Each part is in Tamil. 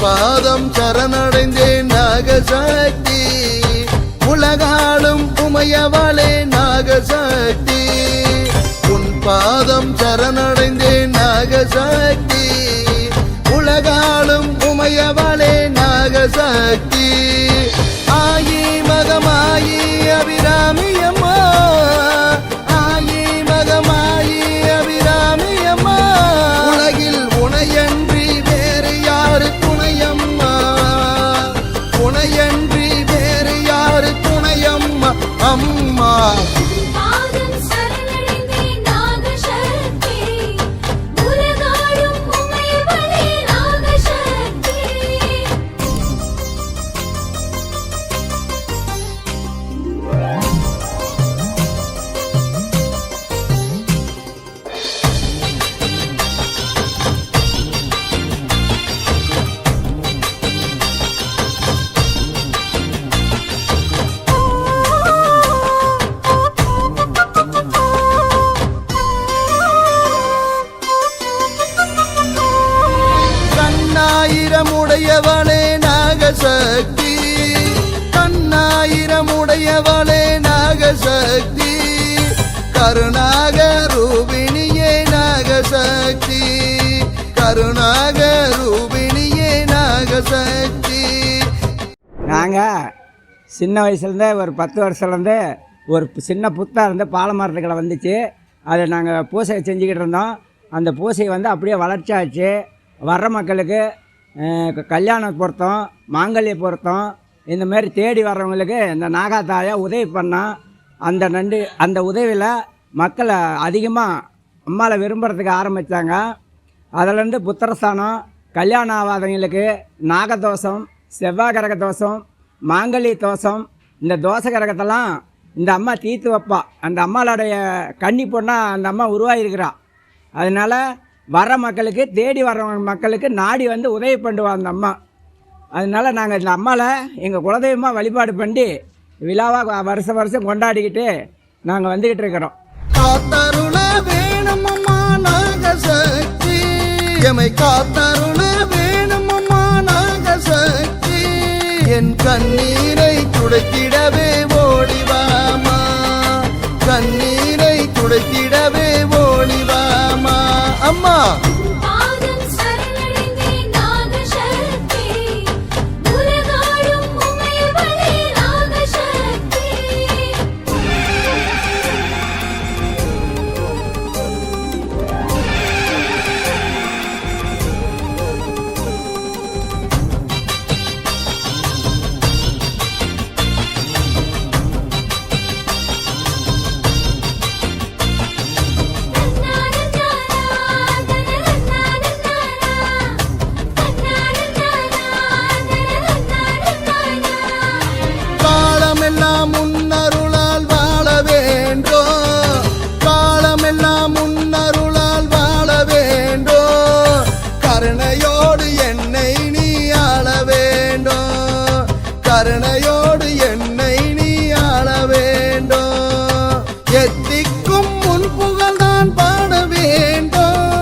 பாதம் சரணடைந்தேன் நாகசக்தி, உலகாளும் உமையவளே நாகசக்தி. உன் பாதம் சரணடைந்தேன் நாகசக்தி, உலகாளும் உமையவளே நாகசக்தி. ஆயி மகமாயி அபிராமி அம்மா, ஆயி மகமாயி அபிராமி அம்மா. உலகில் உனையன்றி வேறு யாரு துணையம்மா, உனையன்றி வேறு யாரு துணையம்மா அம்மா. கண்ணாயிரமுடையவளே நாகசக்தி, கண்ணாயிரமுடையவளே நாகசக்தி. கருணாக ரூபிணியே நாகசக்தி, கருணாக ரூபிணியே நாகசக்தி. நாங்கள் சின்ன வயசுலேருந்தே ஒரு 10 வருஷத்துலேருந்து ஒரு சின்ன புத்தாக இருந்து பாலை மரத்துக்களை வந்துச்சு. அதை நாங்கள் பூசை செஞ்சுக்கிட்டு இருந்தோம். அந்த பூசை அப்படியே வளர்ச்சி ஆச்சு. வர்ற மக்களுக்கு கல்யாண பொருத்தம், மாங்கல்ய பொருத்தம், இந்தமாரி தேடி வர்றவங்களுக்கு இந்த நாகாத்தாயை உதவி பண்ணோம். அந்த உதவியில் மக்கள் அதிகமாக அம்மாவை விரும்புகிறதுக்கு ஆரம்பித்தாங்க. அதிலேருந்து புத்திரஸ்தானம், கல்யாணம் ஆகாதவங்களுக்கு நாகதோஷம், செவ்வாய் கிரக தோஷம், மாங்கல்ய தோஷம், இந்த தோச கிரகத்தெல்லாம் இந்த அம்மா தீர்த்து வைப்பா. அந்த அம்மாவோடைய கன்னி பொண்ணாக அந்த அம்மா உருவாகிருக்கிறா. அதனால் வர்ற மக்களுக்கு, தேடி வர்றவங்க மக்களுக்கு நாடி உதவி பண்ணுவாள் அந்த அம்மா. அதனால் நாங்கள் இந்த அம்மாவை எங்கள் குலதெய்வமாக வழிபாடு பண்ணி விழாவாக வருஷம் கொண்டாடிக்கிட்டு நாங்கள் வந்துக்கிட்டு இருக்கிறோம். காத்தருள வேணுமம்மா நாகசக்தி, எமை காத்தருள வேணுமம்மா நாகசக்தி. என் கண்ணீரை துடைத்திடவே ஓடிவாமா, கண்ணீரை துடைத்திடவே ஓடிவாமா அம்மா. கருணையோடு என்னை நீ ஆள வேண்டும். எத்திக்கும் முன் புகழ்தான் பாட வேண்டும்,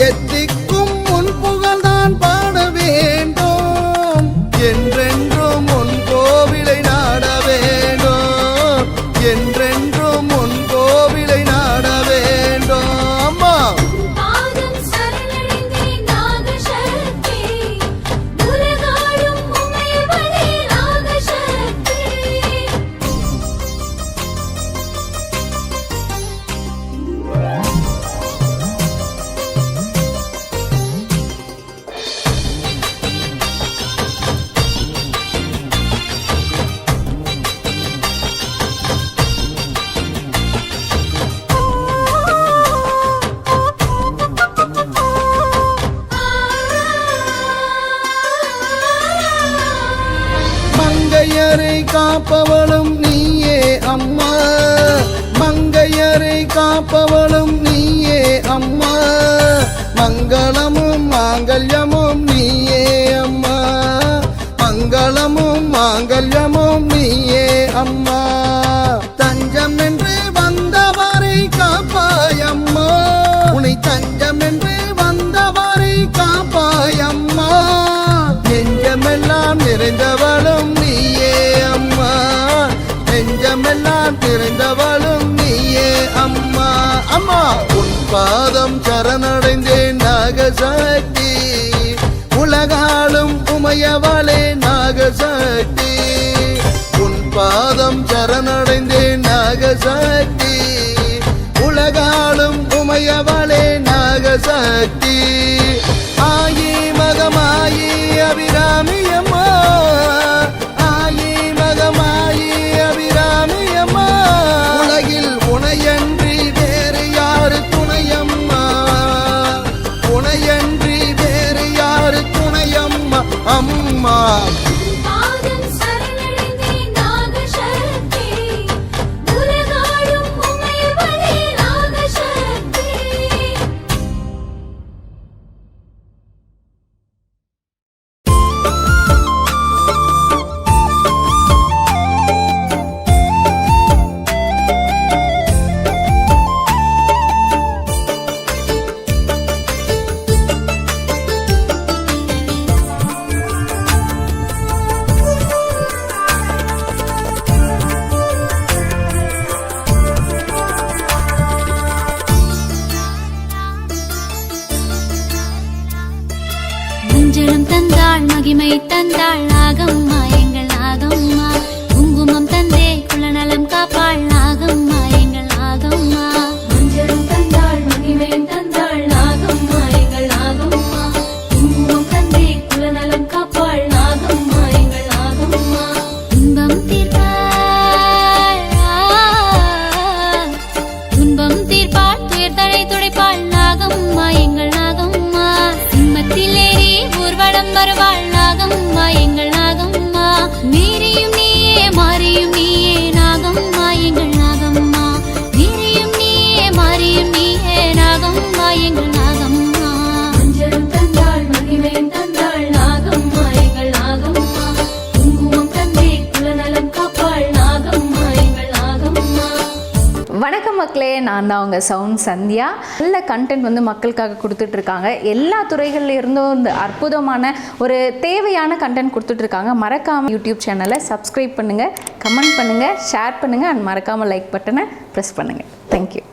எத்திக்கும் முன் புகழ்தான் பாட வேண்டும். என்றென்றும் உன் கோவிலை நாட வேண்டும், என்றென்றும் உன் கோவிலை நாட வேண்டும் அம்மா. மங்கையரை காப்பவளும் நீயே அம்மா, மங்கையரை காப்பவளும் நீயே அம்மா. மங்களமும் மாங்கல்யமும் நீயே அம்மா, மங்களமும் மாங்கல்யமும் நீயே அம்மா. தஞ்சம் என்று வந்தவரை காப்பாயம்மா, உன்னை தஞ்சம் என்று வந்தவரை காப்பாயம்மா. அம்மா உன் பாதம் சரணடைந்தேன் நாகசக்தி உலகாலும் உமையவளே நாகசக்தி உன் பாதம் சரணடைந்தேன் நாகசக்தி உலகாலும் உமையவளே நாகசக்தி ஆயி மகமாயி அபிராமி அம்மா ஆயி மகமாயி அபிராமி அம்மா உலகில் உனையன்றி வேறு யாரு துணையம்மா உனையன்றி வேறு யாரு துணையம்மா அம்மா மஞ்சளும் தந்தாள் மகிமை தந்தாள் நாகம்மா எங்கள் நாகம்மா குங்குமம் தந்தே குலநலம் காப்பாள் நாகம்மா எங்கள் நாகம்மா மஞ்சளும் தந்தாள் மகிமை தந்தாள் நாகம்மா எங்கள் நாகம்மா குங்குமம் தந்தே குலநலம் காப்பாள் நாகம்மா எங்கள் நாகம்மா துன்பம் தீர்ப்பாள் துயர்தனை துடைப்பாள் நாகம்மா எங்கள் நாகம்மா சிம்மத்திலேறி ஊர்வலம் வருவாள் நாகம்மா எங்கள் நாகம்மா நீரியும் நீயே மாறியும் நீயே நாகம்மா எங்கள் நாகம்மா நீரியும் நீயே மாறியும் நீயே நாகம்மா எங்கள் நாகம்மா மஞ்சளும் தந்தாள் மகிமை தந்தாள் நாகம்மா எங்கள் நாகம்மா குங்குமம் தந்தே குலநலம் காப்பாள் நாகம்மா எங்கள் நாகம்மா. வணக்கம் மக்களே, நான் தான் உங்கள் சவுண்ட் சந்தியா. நல்ல கண்டென்ட் வந்து மக்களுக்காக கொடுத்துட்ருக்காங்க. எல்லா துறைகள்ல இருந்தும் இந்த அற்புதமான ஒரு தேவையான கண்டென்ட் கொடுத்துட்ருக்காங்க. மறக்காமல் யூடியூப் சேனலை சப்ஸ்கிரைப் பண்ணுங்கள், கமெண்ட் பண்ணுங்கள், ஷேர் பண்ணுங்கள் அண்ட் மறக்காமல் லைக் பட்டனை ப்ரெஸ் பண்ணுங்கள். தேங்க்யூ.